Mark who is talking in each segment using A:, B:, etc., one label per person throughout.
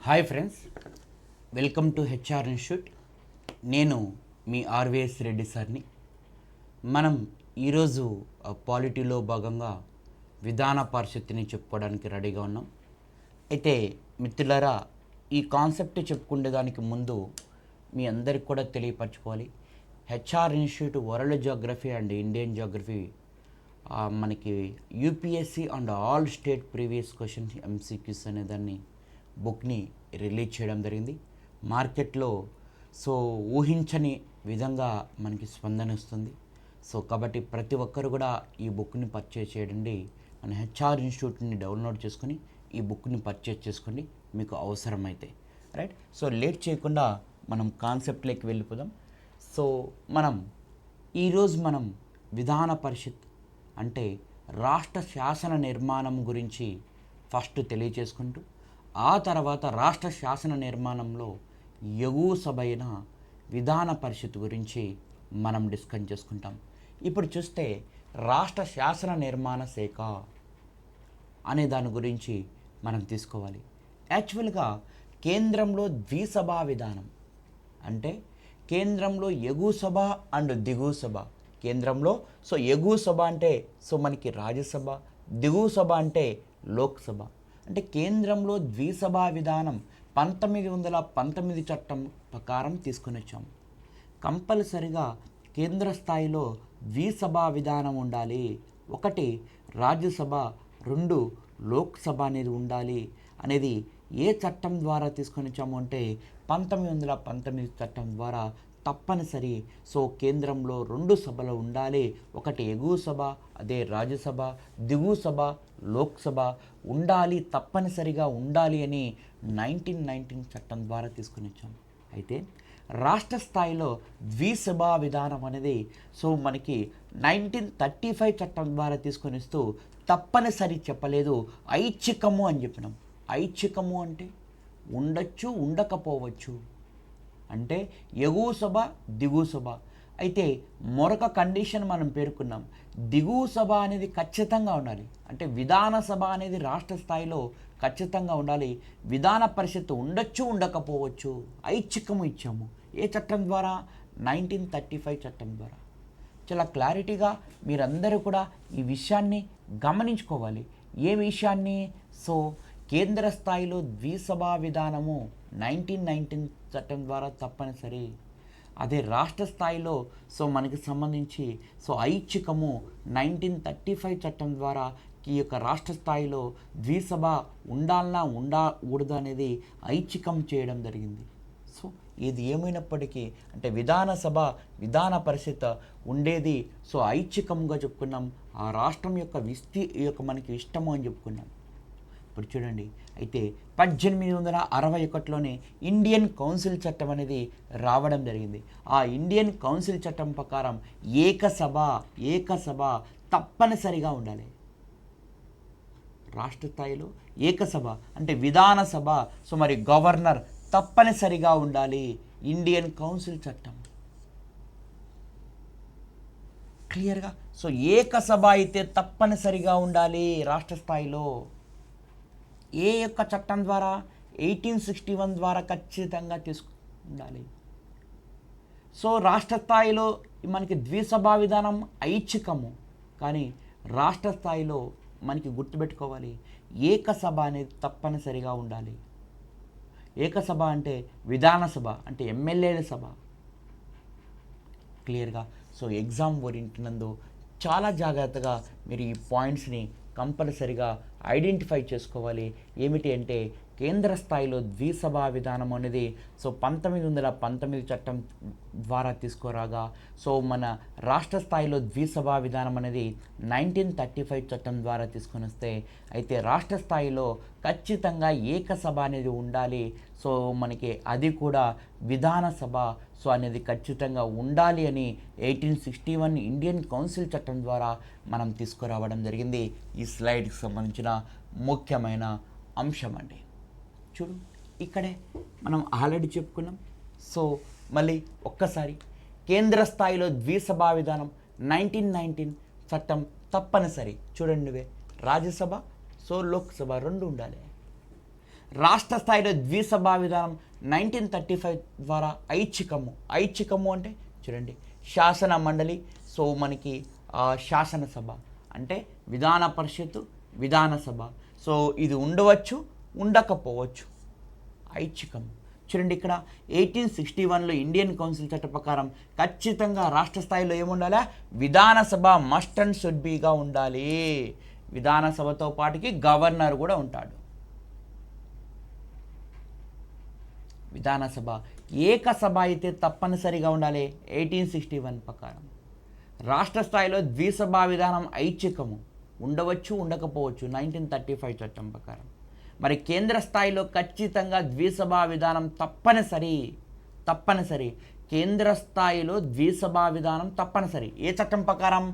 A: Hi friends, welcome to HR institute. నేను మీ RVS Reddy సార్ని. మనం ఈరోజు పాలిటీలో భాగంగా విధాన పరిషత్తుని చెప్పుకోవడానికి రెడీగా ఉన్నాం. అయితే మిత్రులారా, ఈ కాన్సెప్ట్ చెప్పుకునే దానికి ముందు మీ అందరికి కూడా తెలియపరచుకోవాలి. HR institute world geography and Indian geography మనకి UPSC and all state previous questions MCQs అనే దాన్ని బుక్ని రిలీజ్ చేయడం జరిగింది. మార్కెట్లో ఊహించని విధంగా మనకి స్పందన వస్తుంది. కాబట్టి ప్రతి ఒక్కరు కూడా ఈ బుక్ని పర్చేజ్ చేయండి. మన హెచ్ఆర్ ఇన్స్టిట్యూట్ని డౌన్లోడ్ చేసుకొని ఈ బుక్ని పర్చేజ్ చేసుకోండి మీకు అవసరమైతే. రైట్. లేట్ చేయకుండా మనం కాన్సెప్ట్లోకి వెళ్ళిపోదాం. ఈరోజు మనం విధాన పరిషత్ అంటే రాష్ట్ర శాసన నిర్మాణం గురించి ఫస్ట్ తెలియచేసుకుంటూ, ఆ తర్వాత రాష్ట్ర శాసన నిర్మాణంలో ఎగువ సభ అయిన విధాన పరిషత్ గురించి మనం డిస్కస్ చేసుకుంటాం. ఇప్పుడు చూస్తే రాష్ట్ర శాసన నిర్మాణ శాఖ అనే దాని గురించి మనం తీసుకోవాలి. యాక్చువల్గా కేంద్రంలో ద్విసభా విధానం అంటే కేంద్రంలో ఎగువ సభ అండ్ దిగువ సభ. కేంద్రంలో ఎగువ సభ అంటే మనకి రాజ్యసభ, దిగువ సభ అంటే లోక్సభ. అంటే కేంద్రంలో ద్విసభా విధానం 1919 చట్టం ప్రకారం తీసుకుని వచ్చాము. కంపల్సరిగా కేంద్ర స్థాయిలో ద్విసభా విధానం ఉండాలి. ఒకటి రాజ్యసభ, రెండు లోక్సభ అనేది ఉండాలి అనేది ఏ చట్టం ద్వారా తీసుకొని వచ్చాము అంటే 1919 చట్టం ద్వారా తప్పనిసరి. కేంద్రంలో రెండు సభలు ఉండాలి. ఒకటి ఎగువ సభ, అదే రాజ్యసభ, దిగువ సభ లోక్సభ ఉండాలి, తప్పనిసరిగా ఉండాలి అని 1919 చట్టం ద్వారా తీసుకుని వచ్చాము. అయితే రాష్ట్ర స్థాయిలో ద్విసభా విధానం అనేది మనకి 1935 చట్టం ద్వారా తీసుకొని వస్తూ తప్పనిసరి చెప్పలేదు, ఐచ్ఛికము అని చెప్పినాం. ఐచ్ఛికము అంటే ఉండొచ్చు, ఉండకపోవచ్చు. అంటే ఎగువ సభ, దిగువ సభ. అయితే మరొక కండిషన్ మనం పేర్కొన్నాం, దిగువ సభ అనేది ఖచ్చితంగా ఉండాలి. అంటే విధాన సభ అనేది రాష్ట్ర స్థాయిలో ఖచ్చితంగా ఉండాలి. విధాన పరిషత్ ఉండొచ్చు, ఉండకపోవచ్చు. ఐచ్ఛికము ఇచ్చాము. ఏ చట్టం ద్వారా? 1935 చట్టం ద్వారా. చాలా క్లారిటీగా మీరందరూ కూడా ఈ విషయాన్ని గమనించుకోవాలి. ఏ విషయాన్ని? కేంద్ర స్థాయిలో ద్విసభా విధానము 1919 చట్టం ద్వారా తప్పనిసరి. అదే రాష్ట్ర స్థాయిలో మనకి సంబంధించి ఐచ్ఛికము 1935 చట్టం ద్వారా ఈ యొక్క రాష్ట్ర స్థాయిలో ద్విసభ ఉండాలన్నా ఉండకూడదు అనేది ఐచ్ఛికం చేయడం జరిగింది. ఇది ఏమైనప్పటికీ అంటే విధాన సభ, విధాన పరిషత్ ఉండేది ఐచ్ఛికంగా చెప్పుకున్నాం. ఆ రాష్ట్రం యొక్క మనకి ఇష్టము అని చెప్పుకున్నాం. ఇప్పుడు చూడండి, అయితే 1861లోనే ఇండియన్ కౌన్సిల్ చట్టం అనేది రావడం జరిగింది. ఆ ఇండియన్ కౌన్సిల్ చట్టం ప్రకారం ఏకసభ తప్పనిసరిగా ఉండాలి. రాష్ట్ర స్థాయిలో ఏకసభ అంటే విధాన సభ, మరి గవర్నర్ తప్పనిసరిగా ఉండాలి. ఇండియన్ కౌన్సిల్ చట్టం క్లియర్గా. ఏకసభ అయితే తప్పనిసరిగా ఉండాలి రాష్ట్ర స్థాయిలో. ఏ యొక్క చట్టం ద్వారా? 1861 ద్వారా ఖచ్చితంగా ఉండాలి. రాష్ట్ర స్థాయిలో మనకి ద్విసభా విధానం ఐచ్ఛికము, కానీ రాష్ట్ర స్థాయిలో మనకి గుర్తుపెట్టుకోవాలి, ఏకసభ అనేది తప్పనిసరిగా ఉండాలి. ఏకసభ అంటే విధాన సభ అంటే ఎమ్మెల్యేల సభ. క్లియర్గా. ఎగ్జామ్ ఓరియంటినందు చాలా జాగ్రత్తగా మీరు ఈ పాయింట్స్ని కంపల్సరిగా ఐడెంటిఫై చేసుకోవాలి. ఏమిటి అంటే కేంద్ర స్థాయిలో ద్విసభా విధానం అనేది 1919 చట్టం ద్వారా తీసుకురాగా, మన రాష్ట్ర స్థాయిలో ద్విసభా విధానం అనేది 1935 చట్టం ద్వారా తీసుకొని వస్తే, అయితే రాష్ట్ర స్థాయిలో ఖచ్చితంగా ఏకసభ అనేది ఉండాలి. మనకి అది కూడా విధాన సభ అనేది ఖచ్చితంగా ఉండాలి అని 1861 ఇండియన్ కౌన్సిల్ చట్టం ద్వారా మనం తీసుకురావడం జరిగింది. ఈ స్లైడ్కి సంబంధించిన ముఖ్యమైన అంశం అండి. చూడు, ఇక్కడే మనం ఆల్రెడీ చెప్పుకున్నాం. మళ్ళీ ఒక్కసారి కేంద్ర స్థాయిలో ద్విసభా విధానం 1919 చట్టం తప్పనిసరి. చూడండి, రాజ్యసభ లోక్సభ రెండు ఉండాలి. రాష్ట్ర స్థాయిలో ద్విసభా విధానం 1935 ద్వారా ఐచ్ఛికము అంటే చూడండి శాసన మండలి. సో మనకి శాసనసభ అంటే విధాన పరిషత్తు, విధానసభ. సో ఇది ఉండవచ్చు, ఉండకపోవచ్చు. ఐచ్ఛికం చూడండి ఇక్కడ 1861లో ఇండియన్ కౌన్సిల్ చట్ట ప్రకారం ఖచ్చితంగా రాష్ట్ర స్థాయిలో ఏముండాలి? విధానసభ మస్ట్ అండ్ షుడ్ బీగా ఉండాలి. విధానసభతో పాటుకి గవర్నర్ కూడా ఉంటాడు. విధానసభ ఏకసభ అయితే తప్పనిసరిగా ఉండాలి 1861 ప్రకారం. రాష్ట్ర స్థాయిలో ద్విసభా విధానం ఐచ్ఛికము, ఉండవచ్చు, ఉండకపోవచ్చు 1935 చట్టం ప్రకారం. మరి కేంద్ర స్థాయిలో ఖచ్చితంగా ద్విసభా విధానం తప్పనిసరి. కేంద్ర స్థాయిలో ద్విసభా విధానం తప్పనిసరి. ఏ చట్టం ప్రకారం?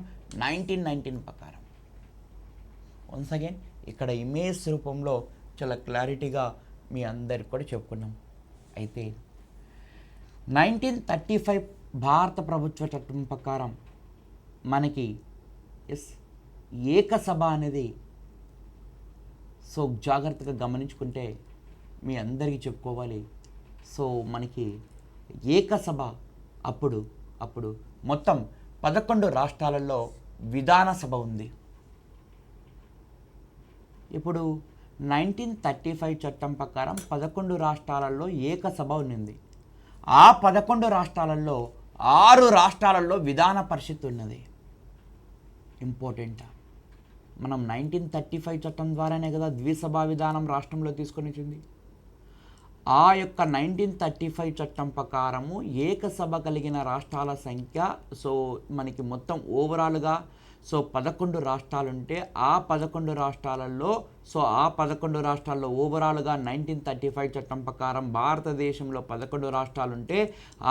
A: 1919 ప్రకారం. వన్స్ అగైన్ ఇక్కడ ఇమేజ్ రూపంలో చాలా క్లారిటీగా మీ అందరికి కూడా చెప్పుకున్నాం. అయితే 1935 భారత ప్రభుత్వ చట్టం ప్రకారం మనకి ఏకసభ అనేది, సో జాగ్రత్తగా గమనించుకుంటే మీ అందరికీ చెప్పుకోవాలి. సో మనకి ఏకసభ అప్పుడు మొత్తం 11 రాష్ట్రాలలో విధానసభ ఉంది. ఇప్పుడు 1935 చట్టం ప్రకారం 11 రాష్ట్రాలలో ఏకసభ ఉన్నింది. ఆ 11 రాష్ట్రాలలో 6 రాష్ట్రాలలో విధాన పరిషత్ ఉన్నది. ఇంపార్టెంట్. మనం 1935 చట్టం ద్వారానే కదా ద్విసభా విధానం రాష్ట్రంలో తీసుకొని వచ్చింది. ఆ యొక్క 1935 చట్టం ప్రకారము ఏకసభ కలిగిన రాష్ట్రాల సంఖ్య, సో మనకి మొత్తం ఓవరాల్గా 11 రాష్ట్రాలుంటే ఆ 11 రాష్ట్రాలలో ఆ 11 రాష్ట్రాల్లో ఓవరాల్గా 1935 చట్టం ప్రకారం భారతదేశంలో 11 రాష్ట్రాలుంటే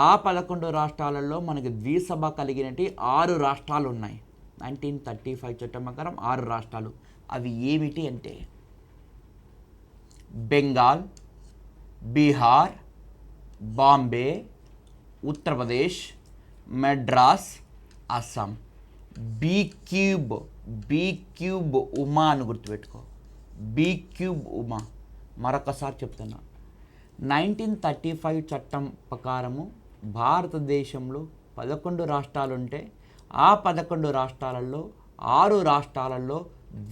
A: ఆ 11 రాష్ట్రాలలో మనకి ద్విసభ కలిగినటి 6 రాష్ట్రాలు ఉన్నాయి. 1935 చట్టం ప్రకారం 6 రాష్ట్రాలు. అవి ఏమిటి అంటే బెంగాల్, బీహార్, బాంబే, ఉత్తరప్రదేశ్, మద్రాస్, అస్సాం. బీ క్యూబ్ ఉమా అని గుర్తుపెట్టుకో. B cube Uma. మరొకసారి చెప్తున్నా, 1935 చట్టం ప్రకారము భారతదేశంలో 11 రాష్ట్రాలుంటే ఆ 11 రాష్ట్రాలలో 6 రాష్ట్రాలలో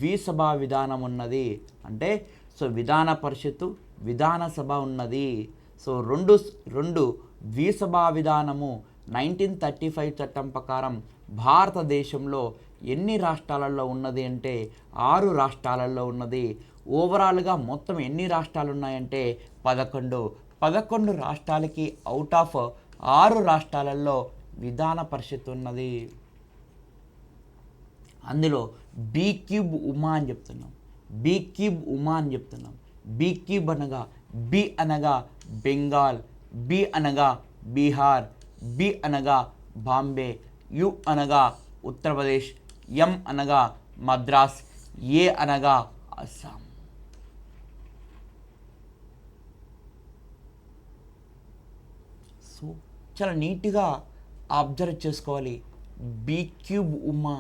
A: ద్విసభా విధానం ఉన్నది. అంటే విధాన పరిషత్తు, విధానసభ ఉన్నది. రెండు ద్విసభా విధానము 1935 చట్టం ప్రకారం భారతదేశంలో ఎన్ని రాష్ట్రాలలో ఉన్నది అంటే 6 రాష్ట్రాలలో ఉన్నది. ఓవరాల్గా మొత్తం ఎన్ని రాష్ట్రాలు ఉన్నాయంటే 11 రాష్ట్రాలకి అవుట్ ఆఫ్ 6 రాష్ట్రాలలో విధాన పరిషత్ ఉన్నది. అందులో బీ క్యూబ్ ఉమా అని చెప్తున్నాం. బీ క్యూబ్ అనగా బి అనగా బెంగాల్, బి అనగా బీహార్, బి అనగా బాంబే, యు అనగా ఉత్తరప్రదేశ్, ఎం అనగా మద్రాస్, ఏ అనగా అస్సాం. సో చాలా నీట్గా అబ్జర్వ్ చేసుకోవాలి. B cube Uma.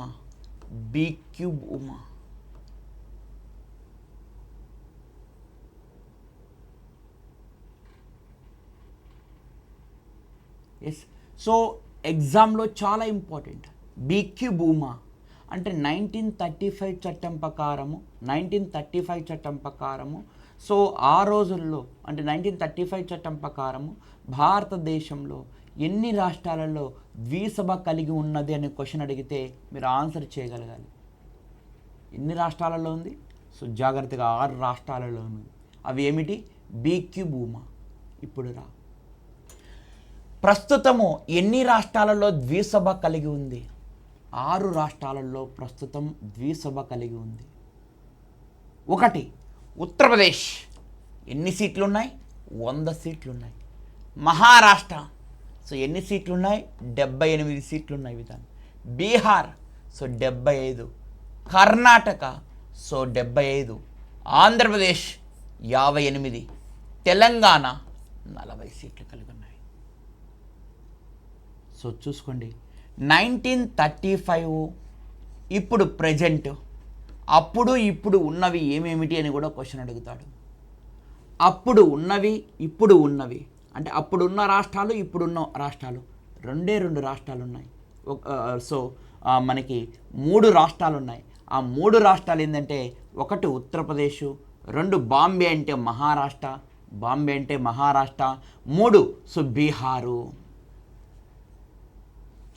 A: Yes. So ఎగ్జామ్లో చాలా ఇంపార్టెంట్. బీ క్యూబ్ ఉమా అంటే 1935 చట్టం ప్రకారము సో ఆ రోజుల్లో అంటే 1935 చట్టం ప్రకారము భారతదేశంలో ఎన్ని రాష్ట్రాలలో ద్విసభ కలిగి ఉన్నది అనే క్వశ్చన్ అడిగితే మీరు ఆన్సర్ చేయగలగాలి. ఎన్ని రాష్ట్రాలలో ఉంది? సో జాగ్రత్తగా 6 రాష్ట్రాలలో ఉంది. అవి ఏమిటి? B cube Uma. ఇప్పుడు ప్రస్తుతము ఎన్ని రాష్ట్రాలలో ద్విసభ కలిగి ఉంది? 6 రాష్ట్రాలలో ప్రస్తుతం ద్విసభ కలిగి ఉంది. 1 ఉత్తరప్రదేశ్. ఎన్ని సీట్లు ఉన్నాయి? 100 సీట్లు ఉన్నాయి. మహారాష్ట్ర. సో ఎన్ని సీట్లు ఉన్నాయి? 78 సీట్లు ఉన్నాయి విధానం. బీహార్. సో 75. కర్ణాటక. సో 75. ఆంధ్రప్రదేశ్ 58. తెలంగాణ 40 సీట్లు కలిగి ఉన్నాయి. సో చూసుకోండి, 1935 ఇప్పుడు ప్రజెంట్, అప్పుడు ఇప్పుడు ఉన్నవి ఏమేమిటి అని కూడా క్వశ్చన్ అడుగుతాడు. అప్పుడు ఉన్నవి ఇప్పుడు ఉన్నవి అంటే అప్పుడున్న రాష్ట్రాలు ఇప్పుడున్న రాష్ట్రాలు రెండే రెండు రాష్ట్రాలు ఉన్నాయి. సో మనకి 3 రాష్ట్రాలు ఉన్నాయి. ఆ 3 రాష్ట్రాలు ఏంటంటే ఒకటి ఉత్తరప్రదేశ్, 2 బాంబే అంటే మహారాష్ట్ర, 3 సో బీహారు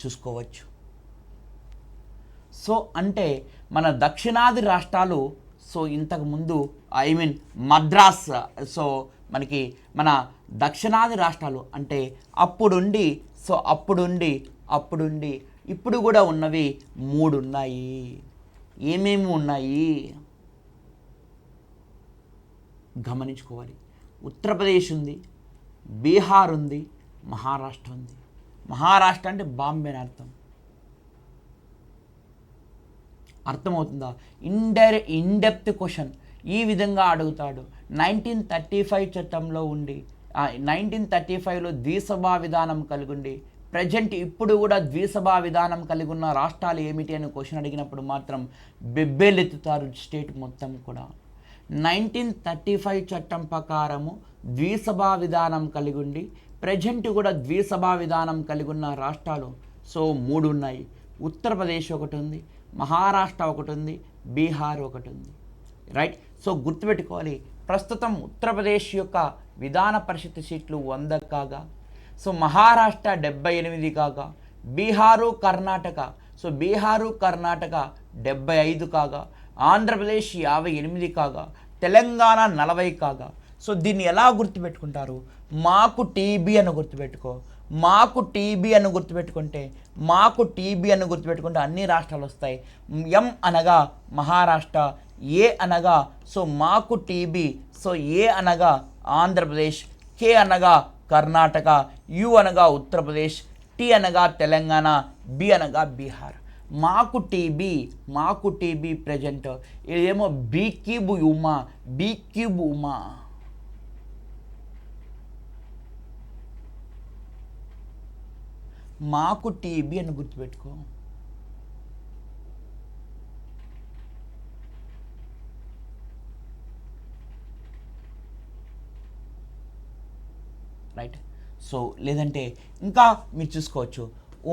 A: చూసుకోవచ్చు. సో అంటే మన దక్షిణాది రాష్ట్రాలు సో ఇంతకుముందు మద్రాస్, సో మనకి మన దక్షిణాది రాష్ట్రాలు అంటే అప్పుడుండి ఇప్పుడు కూడా ఉన్నవి 3 ఉన్నాయి. ఏమేమి ఉన్నాయి గమనించుకోవాలి. ఉత్తరప్రదేశ్ ఉంది, బీహార్ ఉంది, మహారాష్ట్ర ఉంది. మహారాష్ట్ర అంటే బాంబే అని అర్థమవుతుందా? ఇన్డెప్త్ క్వశ్చన్ ఈ విధంగా అడుగుతాడు. 1935 చట్టంలో ఉండి 1935లో ద్విసభా విధానం కలిగి ఉండి ప్రజెంట్ ఇప్పుడు కూడా ద్విసభా విధానం కలిగి ఉన్న రాష్ట్రాలు ఏమిటి అని క్వశ్చన్ అడిగినప్పుడు మాత్రం బెబ్బేలెత్తుతారు స్టేట్ మొత్తం కూడా. 1935 చట్టం ప్రకారము ద్విసభా విధానం కలిగి ఉండి ప్రజెంట్ కూడా ద్విసభా విధానం కలిగి ఉన్న రాష్ట్రాలు సో 3 ఉన్నాయి. ఉత్తరప్రదేశ్ ఒకటి ఉంది, మహారాష్ట్ర ఒకటి ఉంది, బీహార్ ఒకటి ఉంది. రైట్. సో గుర్తుపెట్టుకోవాలి, ప్రస్తుతం ఉత్తరప్రదేశ్ యొక్క విధాన పరిషత్ సీట్లు 100 కాగా, సో మహారాష్ట్ర 78 కాగా, బీహారు కర్ణాటక 75 కాగా, ఆంధ్రప్రదేశ్ 58 కాగా, తెలంగాణ 40 కాగా. సో దీన్ని ఎలా గుర్తుపెట్టుకుంటారు? మాకు టీబీ అని గుర్తుపెట్టుకో. మాకు టీబీ అని గుర్తుపెట్టుకుంటే అన్ని రాష్ట్రాలు వస్తాయి. ఎం అనగా మహారాష్ట్ర, ఏ అనగా సో మాకు టీబీ, సో ఏ అనగా ఆంధ్రప్రదేశ్, కే అనగా కర్ణాటక, యు అనగా ఉత్తరప్రదేశ్, టీ అనగా తెలంగాణ, బి అనగా బీహార్. మాకు టీబీ ప్రజెంట్ ఇదేమో బీ క్యూబ్ ఉమా. మాకు టీబీ అని గుర్తుపెట్టుకో. రైట్. సో లేదంటే ఇంకా మీరు చూసుకోవచ్చు,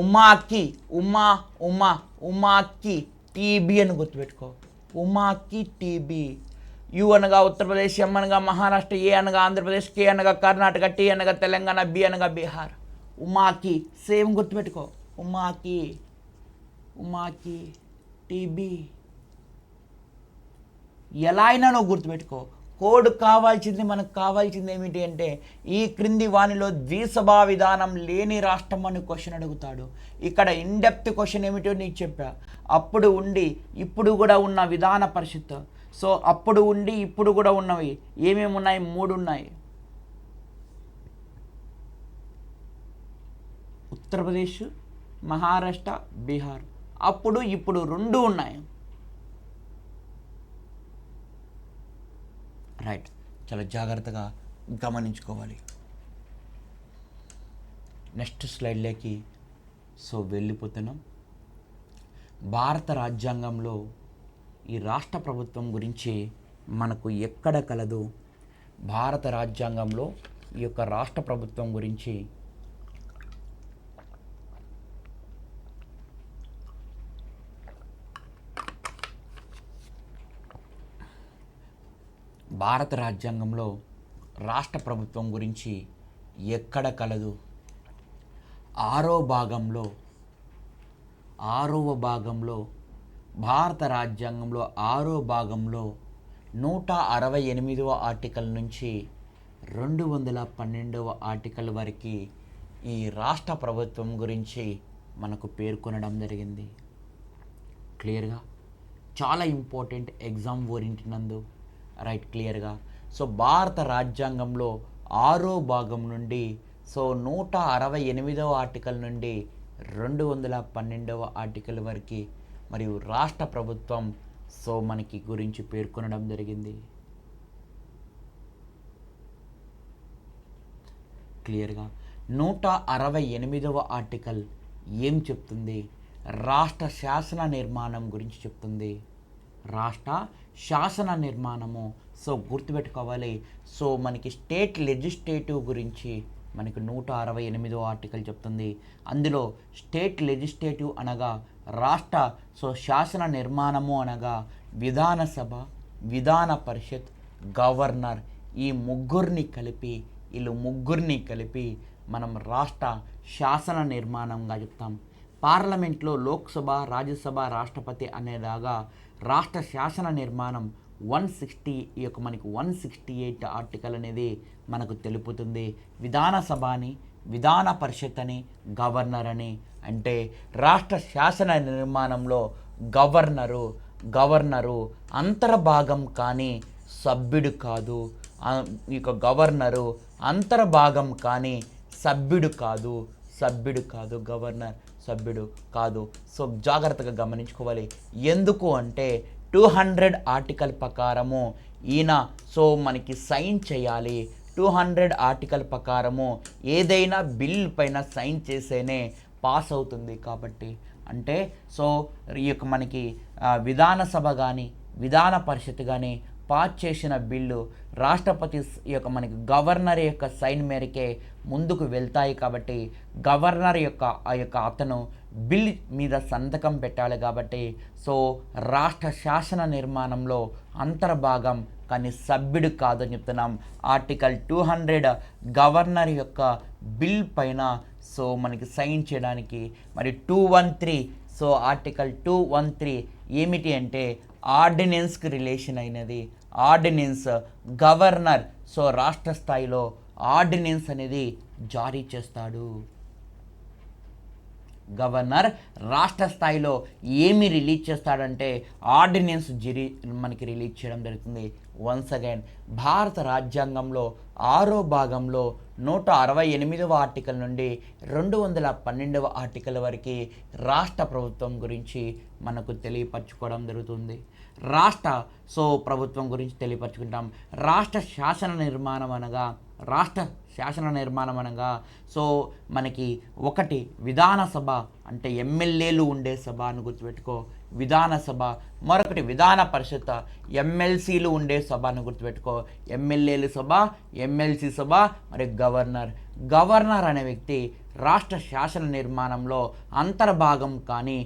A: ఉమాకి టీబీ అని గుర్తుపెట్టుకో. ఉమాకి టీబీ. యు అనగా ఉత్తరప్రదేశ్, ఎం అనగా మహారాష్ట్ర, ఏ అనగా ఆంధ్రప్రదేశ్, కే అనగా కర్ణాటక, టీ అనగా తెలంగాణ, బి అనగా బీహార్. ఉమాకి సేమ్ గుర్తుపెట్టుకో. ఉమాకి టీబీ ఎలా అయినా నువ్వు గుర్తుపెట్టుకో. కోడ్ మనకు కావాల్సింది ఏమిటి అంటే ఈ క్రింది వానిలో ద్విసభా విధానం లేని రాష్ట్రం అని క్వశ్చన్ అడుగుతాడు. ఇక్కడ ఇన్డెప్త్ క్వశ్చన్ ఏమిటో నీకు చెప్పా. అప్పుడు ఉండి ఇప్పుడు కూడా ఉన్న విధాన పరిషత్. సో అప్పుడు ఉండి ఇప్పుడు కూడా ఉన్నవి ఏమేమి ఉన్నాయి? 3 ఉన్నాయి. ఉత్తరప్రదేశ్, మహారాష్ట్ర, బీహార్. అప్పుడు ఇప్పుడు 2 ఉన్నాయి. రైట్. చాలా జాగ్రత్తగా గమనించుకోవాలి. నెక్స్ట్ స్లైడ్లోకి సో వెళ్ళిపోతున్నాం. భారత రాజ్యాంగంలో ఈ రాష్ట్ర ప్రభుత్వం గురించి మనకు ఎక్కడ కలదు? భారత రాజ్యాంగంలో ఈ యొక్క రాష్ట్ర ప్రభుత్వం గురించి భారత రాజ్యాంగంలో రాష్ట్ర ప్రభుత్వం గురించి ఎక్కడ కలదు? 6వ భాగంలో భారత రాజ్యాంగంలో 6వ భాగంలో 168వ ఆర్టికల్ నుంచి 212వ ఆర్టికల్ వరకు ఈ రాష్ట్ర ప్రభుత్వం గురించి మనకు పేర్కొనడం జరిగింది. క్లియర్గా చాలా ఇంపార్టెంట్ ఎగ్జామ్ ఓరియంటినందు. రైట్. క్లియర్గా సో భారత రాజ్యాంగంలో 6వ భాగం నుండి సో 168వ ఆర్టికల్ నుండి 212వ ఆర్టికల్ వరకు మరియు రాష్ట్ర ప్రభుత్వం సో మనకి గురించి పేర్కొనడం జరిగింది. క్లియర్గా 168వ ఆర్టికల్ ఏం చెప్తుంది? రాష్ట్ర శాసన నిర్మాణం గురించి చెప్తుంది. రాష్ట్ర శాసన నిర్మాణము. సో గుర్తుపెట్టుకోవాలి. సో మనకి స్టేట్ లెజిస్లేటివ్ గురించి మనకి 168వ ఆర్టికల్ చెప్తుంది. అందులో స్టేట్ లెజిస్లేటివ్ అనగా రాష్ట్ర శాసన నిర్మాణము అనగా విధానసభ, విధాన పరిషత్, గవర్నర్, ఈ ముగ్గురిని కలిపి మనం రాష్ట్ర శాసన నిర్మాణంగా చెప్తాం. పార్లమెంట్లో లోక్సభ, రాజ్యసభ, రాష్ట్రపతి అనేలాగా రాష్ట్ర శాసన నిర్మాణం 160 మనకి 168 ఆర్టికల్ అనేది మనకు తెలుపుతుంది. విధానసభ అని, విధాన పరిషత్ అని, గవర్నర్ అని. అంటే రాష్ట్ర శాసన నిర్మాణంలో గవర్నరు అంతర్భాగం కానీ సభ్యుడు కాదు. గవర్నరు అంతర్భాగం కానీ సభ్యుడు కాదు. గవర్నర్ సభ్యుడు కాదు. సో జాగ్రత్తగా గమనించుకోవాలి. ఎందుకు అంటే 200 ఆర్టికల్ ప్రకారము ఈయన మనకి సైన్ చేయాలి. 200 ఆర్టికల్ ప్రకారము ఏదైనా బిల్ పైన సైన్ చేసేనే పాస్ అవుతుంది. కాబట్టి అంటే మనకి విధానసభ కానీ, విధాన పరిషత్ కానీ పాస్ చేసిన బిల్లు రాష్ట్రపతి మనకి గవర్నర్ యొక్క సైన్ మేరకే ముందుకు వెళ్తాయి. కాబట్టి గవర్నర్ అతను బిల్ మీద సంతకం పెట్టాలి. కాబట్టి రాష్ట్ర శాసన నిర్మాణంలో అంతర్భాగం కానీ సభ్యుడు కాదని చెప్తున్నాం. ఆర్టికల్ 200 గవర్నర్ యొక్క బిల్ పైన మనకి సైన్ చేయడానికి. మరి 213 ఆర్టికల్ 213 ఏమిటి అంటే ఆర్డినెన్స్కి రిలేషన్ అయినది. ఆర్డినెన్స్ గవర్నర్ రాష్ట్ర స్థాయిలో ఆర్డినెన్స్ అనేది జారీ చేస్తాడు. గవర్నర్ రాష్ట్ర స్థాయిలో ఏమి రిలీజ్ చేస్తాడంటే ఆర్డినెన్స్ మనకి రిలీజ్ చేయడం జరుగుతుంది. వన్స్ అగైన్ భారత రాజ్యాంగంలో 6వ భాగంలో 168వ ఆర్టికల్ నుండి 212వ ఆర్టికల్ వరకు రాష్ట్ర ప్రభుత్వం గురించి మనకు తెలియపరచుకోవడం జరుగుతుంది. రాష్ట్ర ప్రభుత్వం గురించి తెలియపరచుకుంటాం. రాష్ట్ర శాసన నిర్మాణం అనగా మనకి ఒకటి విధానసభ అంటే ఎమ్మెల్యేలు ఉండే సభ అని గుర్తుపెట్టుకో, విధానసభ. మరొకటి విధాన పరిషత్ ఎమ్మెల్సీలు ఉండే సభ అని గుర్తుపెట్టుకో, ఎమ్మెల్యేలు సభ, ఎమ్మెల్సీ సభ. మరి గవర్నర్ అనే వ్యక్తి రాష్ట్ర శాసన నిర్మాణంలో అంతర్భాగం కానీ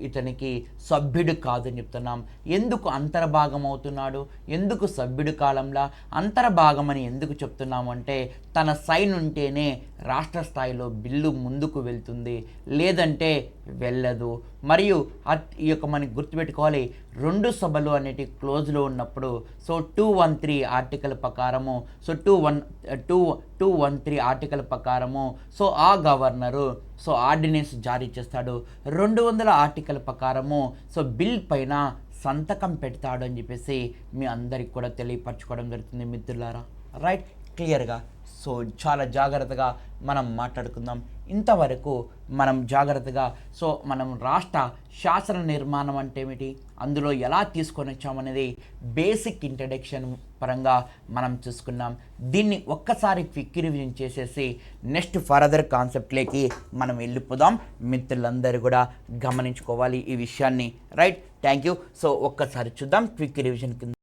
A: ఇతనికి సభ్యుడు కాదని చెప్తున్నాం. ఎందుకు అంతర్భాగం అవుతున్నాడు, ఎందుకు సభ్యుడు కాలంలో అంతర్భాగం అని ఎందుకు చెప్తున్నాము అంటే తన సైన్ ఉంటేనే రాష్ట్ర స్థాయిలో బిల్లు ముందుకు వెళ్తుంది, లేదంటే వెళ్ళదు. మరియు మనకి గుర్తుపెట్టుకోవాలి, 2 సభలు అనేటి క్లోజ్లో ఉన్నప్పుడు 213 ఆర్టికల్ ప్రకారము 213 ఆర్టికల్ ప్రకారము ఆ గవర్నరు ఆర్డినెన్స్ జారీ చేస్తాడు. 200 ఆర్టికల్ ప్రకారము బిల్ పైన సంతకం పెడతాడు అని చెప్పేసి మీ అందరికి కూడా తెలియపరచుకోవడం జరుగుతుంది మిత్రులారా. రైట్, క్లియర్గా. చాలా జాగ్రత్తగా మనం మాట్లాడుకుందాం. ఇంతవరకు మనం జాగ్రత్తగా మనం రాష్ట్ర శాసన నిర్మాణం అంటే ఏమిటి, అందులో ఎలా తీసుకొని వచ్చామనేది బేసిక్ ఇంట్రడక్షన్ పరంగా మనం చూసుకున్నాం. దీన్ని ఒక్కసారి క్విక్ రివిజన్ చేసేసి నెక్స్ట్ ఫర్దర్ కాన్సెప్ట్లోకి మనం వెళ్ళిపోదాం. మిత్రులందరూ కూడా గమనించుకోవాలి ఈ విషయాన్ని. Right, thank you. ఒక్కసారి చూద్దాం క్విక్ రివిజన్ కింద.